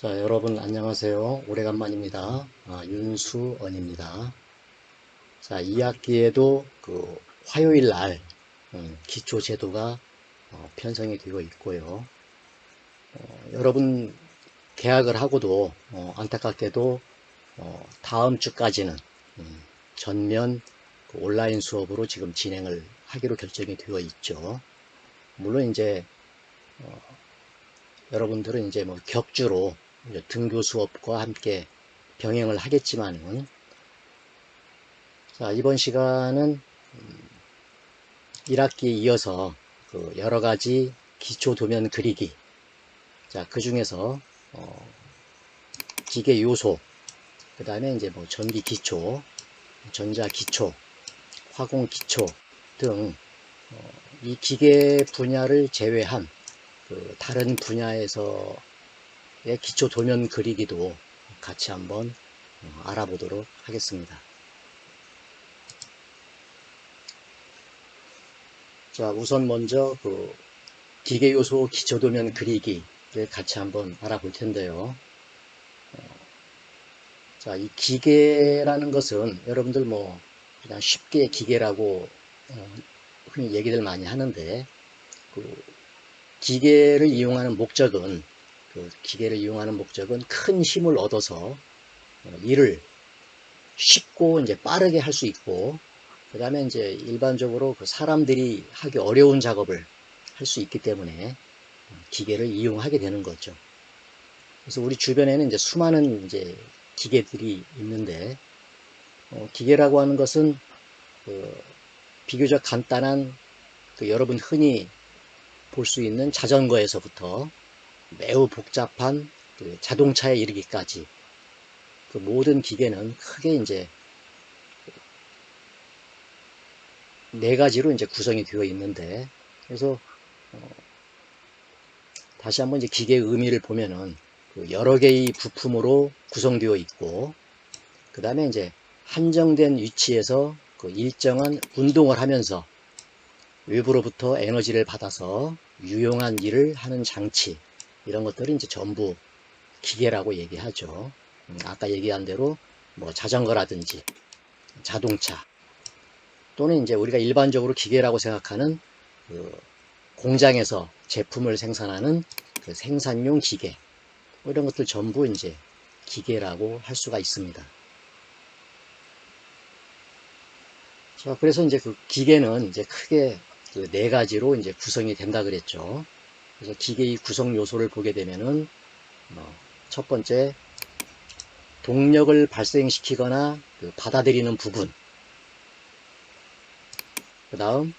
자, 여러분 안녕하세요. 오래간만입니다. 윤수언입니다. 자, 2학기에도 화요일 날 기초 제도가 편성이 되어 있고요. 여러분 개학을 하고도 안타깝게도 다음 주까지는 전면 온라인 수업으로 지금 진행을 하기로 결정이 되어 있죠. 물론 이제 여러분들은 이제 뭐 격주로 이제 등교 수업과 함께 병행을 하겠지만은, 자, 이번 시간은 1학기에 이어서 여러 가지 기초 도면 그리기, 자, 그 중에서 기계 요소, 그 다음에 이제 뭐 전기 기초, 전자 기초, 화공 기초 등 이 기계 분야를 제외한 다른 분야에서의 기초 도면 그리기도 같이 한번 알아보도록 하겠습니다. 자, 우선 먼저 기계 요소 기초 도면 그리기를 같이 한번 알아볼 텐데요. 자, 이 기계라는 것은 여러분들 뭐 그냥 쉽게 기계라고 흔히 얘기들 많이 하는데, 기계를 이용하는 목적은 큰 힘을 얻어서 일을 쉽고 이제 빠르게 할 수 있고, 그 다음에 이제 일반적으로 사람들이 하기 어려운 작업을 할 수 있기 때문에 기계를 이용하게 되는 거죠. 그래서 우리 주변에는 이제 수많은 이제 기계들이 있는데, 기계라고 하는 것은 비교적 간단한 여러분 흔히 볼 수 있는 자전거에서부터 매우 복잡한 자동차에 이르기까지 모든 기계는 크게 이제 네 가지로 이제 구성이 되어 있는데, 그래서 다시 한번 이제 기계의 의미를 보면은 여러 개의 부품으로 구성되어 있고, 그 다음에 이제 한정된 위치에서 일정한 운동을 하면서 외부로부터 에너지를 받아서 유용한 일을 하는 장치, 이런 것들을 이제 전부 기계라고 얘기하죠. 아까 얘기한 대로 뭐 자전거라든지 자동차, 또는 이제 우리가 일반적으로 기계라고 생각하는 공장에서 제품을 생산하는 생산용 기계, 뭐 이런 것들 전부 이제 기계라고 할 수가 있습니다. 자, 그래서 이제 기계는 이제 크게 네 가지로 이제 구성이 된다 그랬죠. 그래서 기계의 구성 요소를 보게 되면은 첫 번째, 동력을 발생시키거나 받아들이는 부분. 그 다음,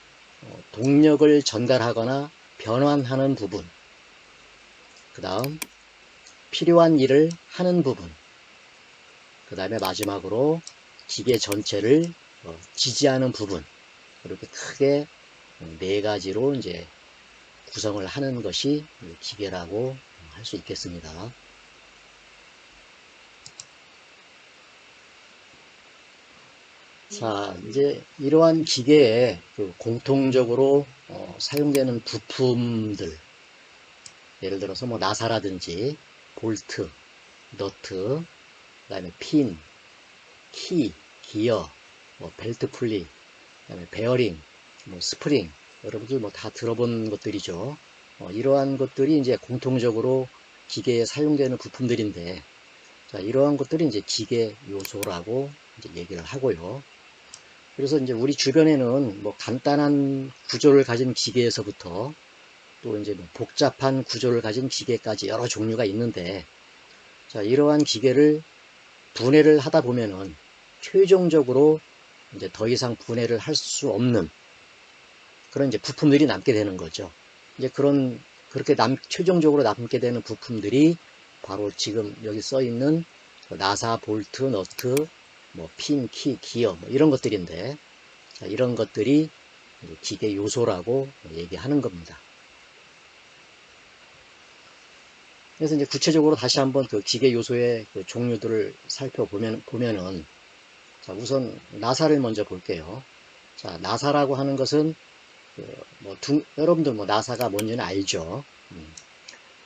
동력을 전달하거나 변환하는 부분. 그 다음, 필요한 일을 하는 부분. 그 다음에 마지막으로 기계 전체를 지지하는 부분. 이렇게 크게 네 가지로 이제 구성을 하는 것이 기계라고 할 수 있겠습니다. 자, 이제 이러한 기계에 공통적으로 사용되는 부품들, 예를 들어서 뭐 나사라든지 볼트, 너트, 그 다음에 핀, 키, 기어, 뭐 벨트 풀리, 그 다음에 베어링, 뭐 스프링, 여러분들 뭐 다 들어본 것들이죠. 이러한 것들이 이제 공통적으로 기계에 사용되는 부품들인데, 자, 이러한 것들이 이제 기계 요소라고 이제 얘기를 하고요. 그래서 이제 우리 주변에는 뭐 간단한 구조를 가진 기계에서부터 또 이제 뭐 복잡한 구조를 가진 기계까지 여러 종류가 있는데, 자, 이러한 기계를 분해를 하다 보면은 최종적으로 이제 더 이상 분해를 할 수 없는 그런 이제 부품들이 남게 되는 거죠. 이제 그렇게 최종적으로 남게 되는 부품들이 바로 지금 여기 써 있는 나사, 볼트, 너트, 뭐 핀, 키, 기어, 뭐 이런 것들인데, 자, 이런 것들이 기계 요소라고 얘기하는 겁니다. 그래서 이제 구체적으로 다시 한번 기계 요소의 종류들을 보면은, 자, 우선 나사를 먼저 볼게요. 자, 나사라고 하는 것은 여러분들 뭐 나사가 뭔지는 알죠.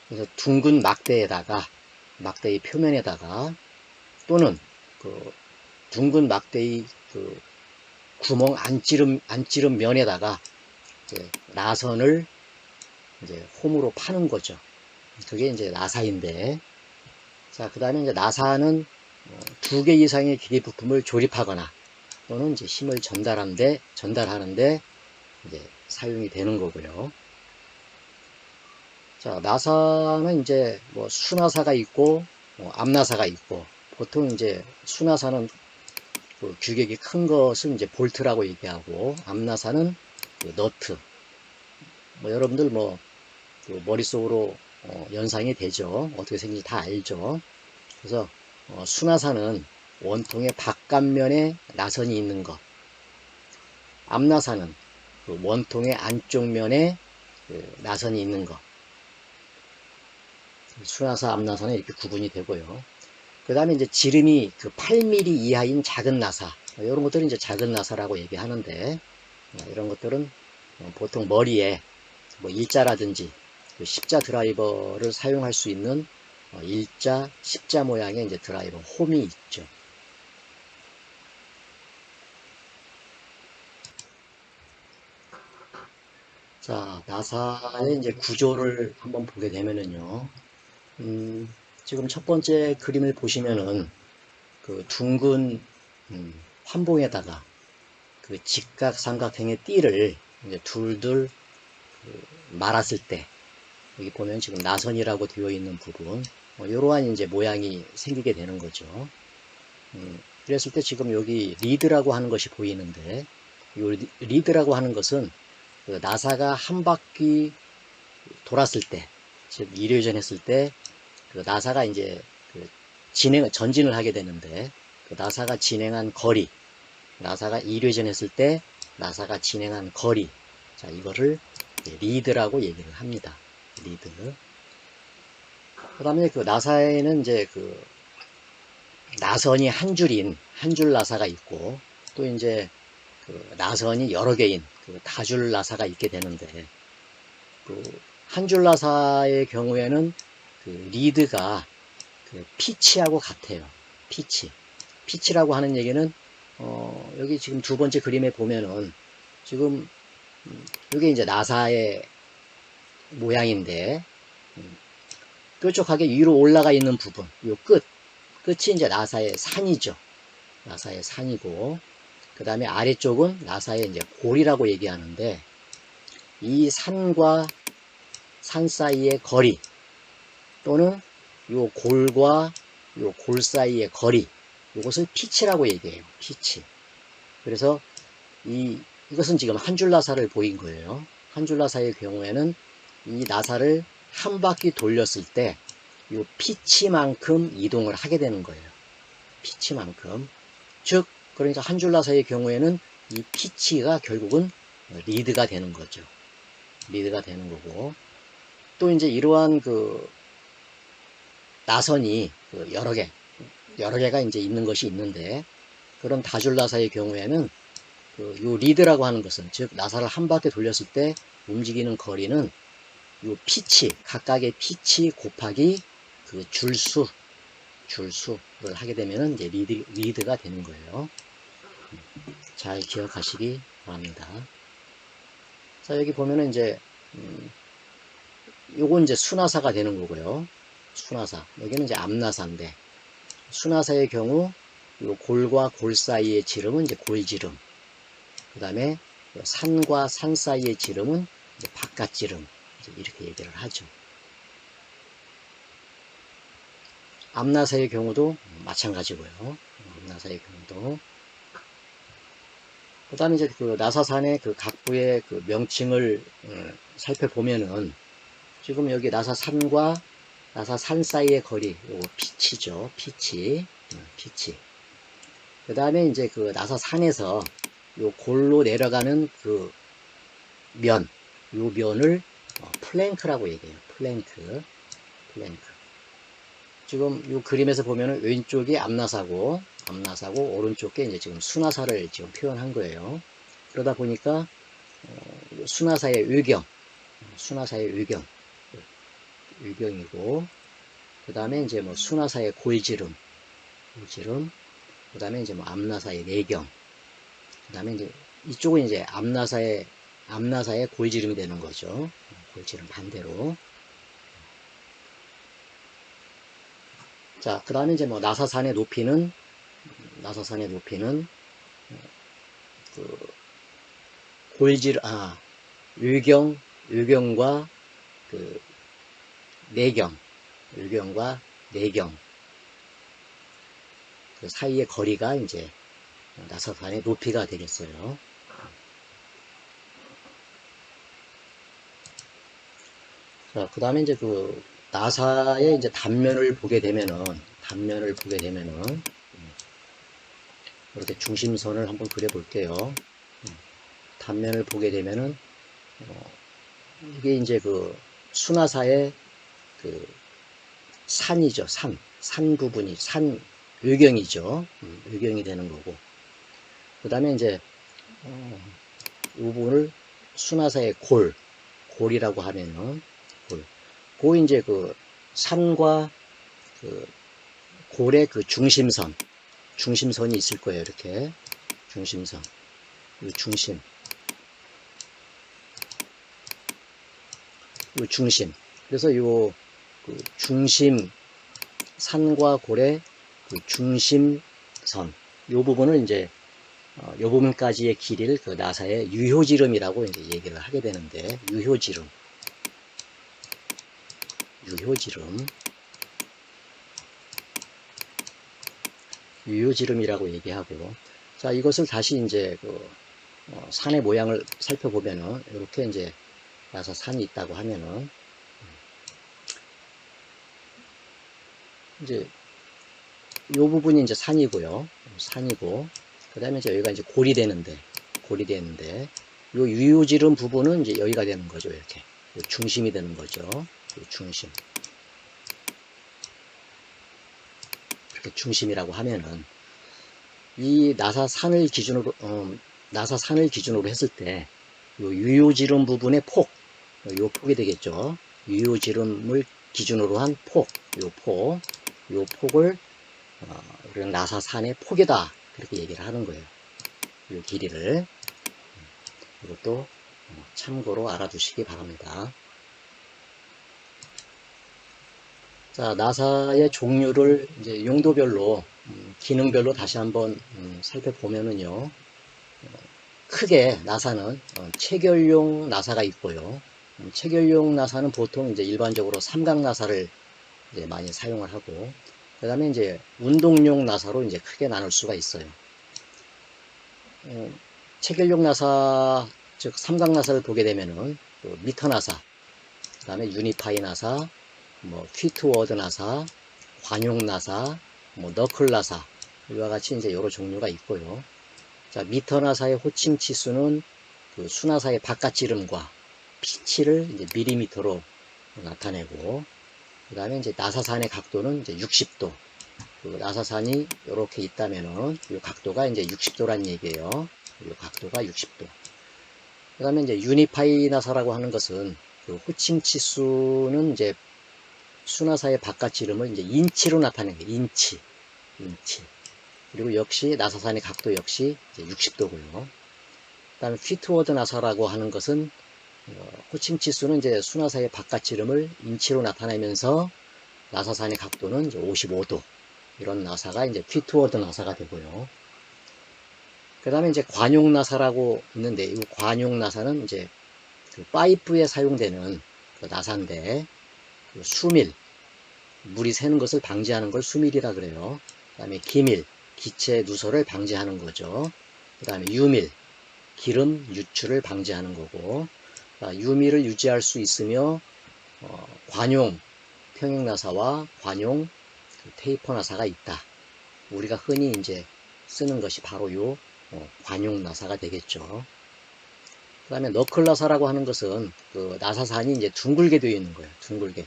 그래서 둥근 막대에다가 막대기 표면에다가 또는 그 둥근 막대기 그 구멍 안 찌른 면에다가 이제 나선을 이제 홈으로 파는 거죠. 그게 이제 나사인데, 자, 그 다음에 이제 나사는 2개 이상의 기계 부품을 조립하거나 또는 이제 힘을 전달하는데 이제 사용이 되는 거고요. 자, 나사는 이제 뭐 수나사가 있고 앞나사가 있고, 보통 이제 수나사는 그 규격이 큰 것은 이제 볼트라고 얘기하고, 앞나사는 그 너트. 뭐 여러분들 그 머릿속으로 연상이 되죠. 어떻게 생긴지 다 알죠. 그래서 수나사는 원통의 바깥면에 나선이 있는 것, 앞나사는 그 원통의 안쪽 면에 그 나선이 있는 것, 수나사, 앞나사는 이렇게 구분이 되고요. 그 다음에 이제 지름이 그 8mm 이하인 작은 나사, 이런 것들은 이제 작은 나사라고 얘기하는데, 이런 것들은 보통 머리에 뭐 일자라든지 그 십자 드라이버를 사용할 수 있는 일자, 십자 모양의 이제 드라이버 홈이 있죠. 자, 나사의 이제 구조를 한번 보게 되면은요, 지금 첫 번째 그림을 보시면은 그 둥근 환봉에다가 그 직각삼각형의 띠를 이제 둘둘 말았을 때, 여기 보면 지금 나선이라고 되어 있는 부분, 이러한 이제 모양이 생기게 되는 거죠. 그랬을 때 지금 여기 리드라고 하는 것이 보이는데, 이 리드라고 하는 것은 그 나사가 한 바퀴 돌았을 때, 즉 이류전 했을 때, 그 나사가 이제 그 전진을 하게 되는데, 그 나사가 진행한 거리, 나사가 이류전 했을 때 나사가 진행한 거리, 자, 이거를 리드라고 얘기를 합니다. 리드. 그 다음에 그 나사에는 이제 그 나선이 한 줄 나사가 있고, 또 이제 그 나선이 여러 개인 그 다줄 나사가 있게 되는데, 그 한 줄 나사의 경우에는 그 리드가 그 피치하고 같아요. 피치라고 하는 얘기는 여기 지금 두 번째 그림에 보면은 지금 이게 이제 나사의 모양인데, 뾰족하게 위로 올라가 있는 부분, 요 끝이 이제 나사의 산이죠. 나사의 산이고, 그 다음에 아래쪽은 나사의 이제 골이라고 얘기하는데, 이 산과 산 사이의 거리, 또는 요 골과 요 골 사이의 거리, 이것을 피치라고 얘기해요. 피치. 그래서 이것은 지금 한 줄 나사를 보인 거예요. 한 줄 나사의 경우에는 이 나사를 한 바퀴 돌렸을 때 이 피치만큼 이동을 하게 되는 거예요. 피치만큼. 즉, 그러니까 한 줄 나사의 경우에는 이 피치가 결국은 리드가 되는 거죠. 리드가 되는 거고. 또 이제 이러한 그 나선이 그 여러 개가 이제 있는 것이 있는데, 그런 다줄 나사의 경우에는 요 리드라고 하는 것은, 즉 나사를 한 바퀴 돌렸을 때 움직이는 거리는 요 피치, 각각의 피치 곱하기 그 줄수를 하게 되면은 이제 리드가 되는 거예요. 잘 기억하시기 바랍니다. 자, 여기 보면은 이제 요건 이제 수나사가 되는 거고요. 수나사. 여기는 이제 앞나사인데, 수나사의 경우 요 골과 골 사이의 지름은 이제 골지름. 그 다음에 산과 산 사이의 지름은 이제 바깥지름. 이렇게 얘기를 하죠. 앞나사의 경우도 마찬가지고요. 앞나사의 경우도. 그 다음에 이제 그 나사산의 그 각부의 그 명칭을 살펴보면은, 지금 여기 나사산과 나사산 사이의 거리, 요거 피치죠. 피치. 그 다음에 이제 그 나사산에서 요 골로 내려가는 그 면, 요 면을 플랭크라고 얘기해요. 플랭크. 지금 이 그림에서 보면은 왼쪽이 앞나사고 오른쪽에 이제 지금 수나사를 지금 표현한 거예요. 그러다 보니까 수나사의 의경이고, 그 다음에 이제 뭐 수나사의 골지름, 그 다음에 이제 뭐 암나사의 내경, 그 다음에 이제 이쪽은 이제 암나사의 골지름이 되는 거죠. 골지름 반대로. 자, 그 다음에 이제 뭐 나사산의 높이는 그 요경과 그 요경과 내경 그 사이의 거리가 이제 나사산의 높이가 되겠어요. 자, 그 다음에 이제 그 나사의 이제 단면을 보게 되면은 이렇게 중심선을 한번 그려 볼게요. 단면을 보게 되면은 이게 이제 그 수나사의 그 산이죠. 산 부분이 요경이죠. 요경이 되는 거고. 그 다음에 이제 이 부분을 수나사의 골이라고 하면은 그 이제 그 산과 그 골의 그 중심선이 있을 거예요. 이렇게 중심선, 이 중심. 그래서 요 그 중심 산과 골의 그 중심선, 요 부분을 이제 요 부분까지의 길이를 그 나사의 유효지름이라고 이제 얘기를 하게 되는데, 유효지름이라고 얘기하고, 자, 이것을 다시 이제 그 산의 모양을 살펴보면은 이렇게 이제 나사 산이 있다고 하면은 이제 요 부분이 이제 산이고, 그 다음에 이제 여기가 이제 골이 되는데, 요 유효지름 부분은 이제 여기가 되는 거죠. 이렇게 중심이 되는 거죠. 중심. 이렇게 중심이라고 하면은 이 나사산을 기준으로 했을 때 요 유효지름 부분의 요 폭이 되겠죠. 유효지름을 기준으로 한 요 폭을 우리는 나사산의 폭이다, 그렇게 얘기를 하는 거예요. 이 길이를. 이것도 참고로 알아두시기 바랍니다. 자, 나사의 종류를 이제 용도별로, 기능별로 다시 한번 살펴보면은요, 크게 나사는 체결용 나사가 있고요. 체결용 나사는 보통 이제 일반적으로 삼각 나사를 이제 많이 사용을 하고, 그 다음에 이제 운동용 나사로 이제 크게 나눌 수가 있어요. 체결용 나사, 즉 삼각 나사를 보게 되면은 미터 나사, 그 다음에 유니파이 나사, 뭐 퀴트워드 나사, 관용 나사, 뭐 너클 나사, 이와 같이 이제 여러 종류가 있고요. 자, 미터 나사의 호칭 치수는 그 수나사의 바깥지름과 피치를 이제 밀리미터로 나타내고, 그 다음에 이제 나사산의 각도는 이제 60도. 그 나사산이 이렇게 있다면은 이 각도가 이제 60도란 얘기예요. 이 각도가 60도. 그 다음에 이제 유니파이 나사라고 하는 것은 그 호칭 치수는 이제 수나사의 바깥지름을 이제 인치로 나타내는 게 인치. 그리고 역시 나사산의 각도 역시 이제 60도고요. 그 다음에 퀴트워드 나사라고 하는 것은 호칭 치수는 이제 수나사의 바깥지름을 인치로 나타내면서 나사산의 각도는 이제 55도. 이런 나사가 이제 퀴트워드 나사가 되고요. 그 다음에 이제 관용 나사라고 있는데, 이 관용 나사는 이제 그 파이프에 사용되는 그 나사인데, 그 수밀, 물이 새는 것을 방지하는 걸 수밀이라 그래요. 그 다음에 기밀, 기체 누설을 방지하는 거죠. 그 다음에 유밀, 기름 유출을 방지하는 거고, 유밀을 유지할 수 있으며 관용 평행나사와 관용 테이퍼 나사가 있다. 우리가 흔히 이제 쓰는 것이 바로 요 관용 나사가 되겠죠. 그 다음에 너클 나사라고 하는 것은 그 나사산이 이제 둥글게 되어 있는 거예요. 둥글게.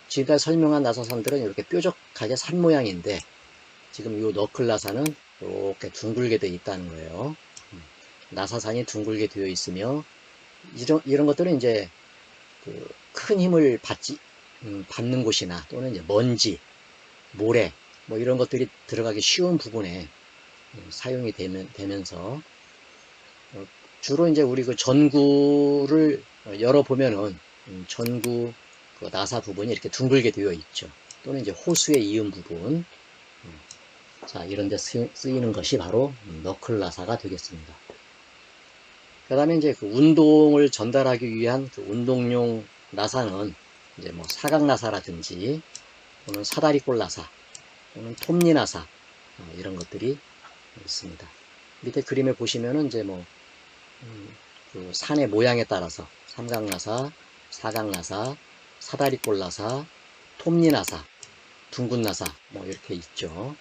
지금까지 설명한 나사산들은 이렇게 뾰족하게 산 모양인데, 지금 요 너클 나사는 이렇게 둥글게 되어 있다는 거예요. 나사산이 둥글게 되어 있으며, 이런 것들은 이제 그 큰 힘을 받는 곳이나 또는 이제 먼지, 모래 뭐 이런 것들이 들어가기 쉬운 부분에 사용이 되면서 주로 이제 우리 그 전구를 열어보면은 전구 그 나사 부분이 이렇게 둥글게 되어 있죠. 또는 이제 호수에 이은 부분. 자, 이런 데 쓰이는 것이 바로 너클 나사가 되겠습니다. 그 다음에 이제 그 운동을 전달하기 위한 그 운동용 나사는 이제 뭐 사각 나사라든지 또는 사다리꼴 나사 또는 톱니 나사 이런 것들이 있습니다. 밑에 그림에 보시면은 이제 뭐 그 산의 모양에 따라서 삼각나사, 사각나사, 사다리꼴 나사, 톱니나사, 둥근나사 뭐 이렇게 있죠.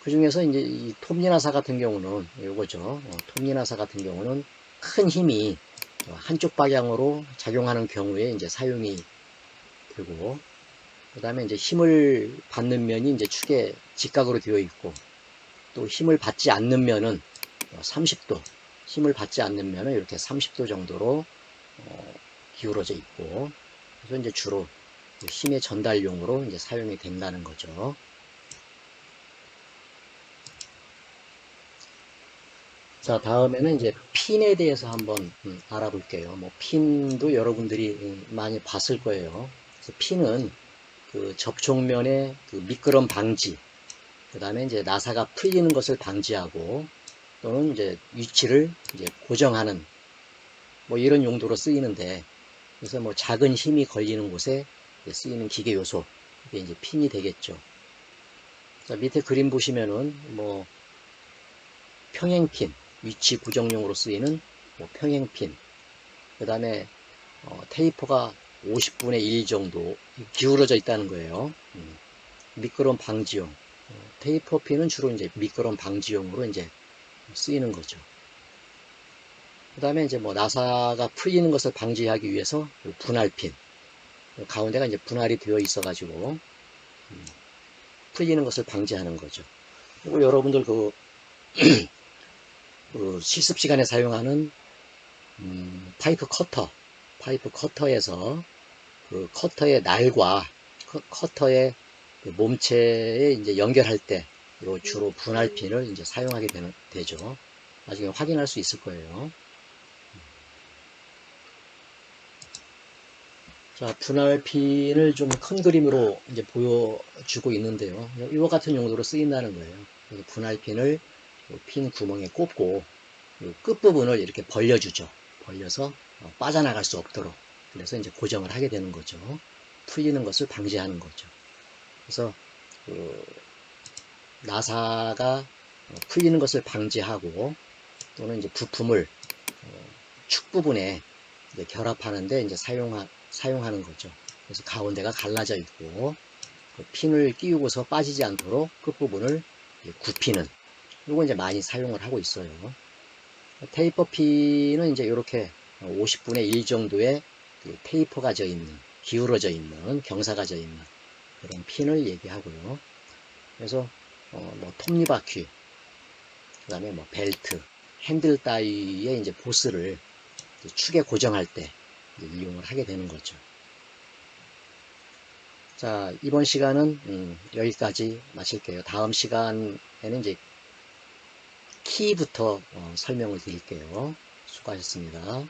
그 중에서 이제 이 톱니나사 같은 경우는 요거죠. 톱니나사 같은 경우는 큰 힘이 한쪽 방향으로 작용하는 경우에 이제 사용이 되고, 그 다음에 이제 힘을 받는 면이 이제 축에 직각으로 되어 있고, 또 힘을 받지 않는 면은 30도, 힘을 받지 않는 면은 이렇게 30도 정도로 기울어져 있고, 그래서 이제 주로 힘의 전달용으로 이제 사용이 된다는 거죠. 자, 다음에는 이제 핀에 대해서 한번 알아볼게요. 뭐 핀도 여러분들이 많이 봤을 거예요. 그래서 핀은 그 접촉면의 그 미끄럼 방지, 그 다음에 이제 나사가 풀리는 것을 방지하고 또는 이제 위치를 이제 고정하는 뭐 이런 용도로 쓰이는데, 그래서 뭐 작은 힘이 걸리는 곳에 쓰이는 기계 요소, 이게 이제 핀이 되겠죠. 자, 밑에 그림 보시면은 뭐 평행핀, 위치 고정용으로 쓰이는 뭐 평행핀, 그 다음에 테이퍼가 50분의 1 정도 기울어져 있다는 거예요. 미끄럼 방지용. 테이퍼 핀은 주로 이제 미끄럼 방지용으로 이제 쓰이는 거죠. 그 다음에 이제 뭐 나사가 풀리는 것을 방지하기 위해서 분할핀. 가운데가 이제 분할이 되어 있어 가지고 풀리는 것을 방지하는 거죠. 그리고 여러분들 그 실습 시간에 사용하는 파이프 커터에서 그 커터의 날과 커터의 그 몸체에 이제 연결할 때 주로 분할핀을 이제 사용하게 되죠. 나중에 확인할 수 있을 거예요. 자, 분할핀을 좀 큰 그림으로 이제 보여주고 있는데요. 이와 같은 용도로 쓰인다는 거예요. 분할핀을 핀 구멍에 꼽고 끝부분을 이렇게 벌려주죠. 벌려서 빠져나갈 수 없도록. 그래서 이제 고정을 하게 되는 거죠. 풀리는 것을 방지하는 거죠. 그래서 그 나사가 풀리는 것을 방지하고 또는 이제 부품을 축 부분에 이제 결합하는데 이제 사용하는 거죠. 그래서 가운데가 갈라져 있고 그 핀을 끼우고서 빠지지 않도록 끝부분을 굽히는, 이거 이제 많이 사용을 하고 있어요. 테이퍼 핀은 이제 이렇게 50분의 1 정도의 그 테이퍼가 져 있는, 기울어져 있는, 경사가 져 있는 그런 핀을 얘기하고요. 그래서 뭐 톱니바퀴, 그 다음에 뭐 벨트, 핸들 따위의 이제 보스를 축에 고정할 때 이용을 하게 되는 거죠. 자, 이번 시간은 여기까지 마칠게요. 다음 시간에는 이제 키부터 설명을 드릴게요. 수고하셨습니다.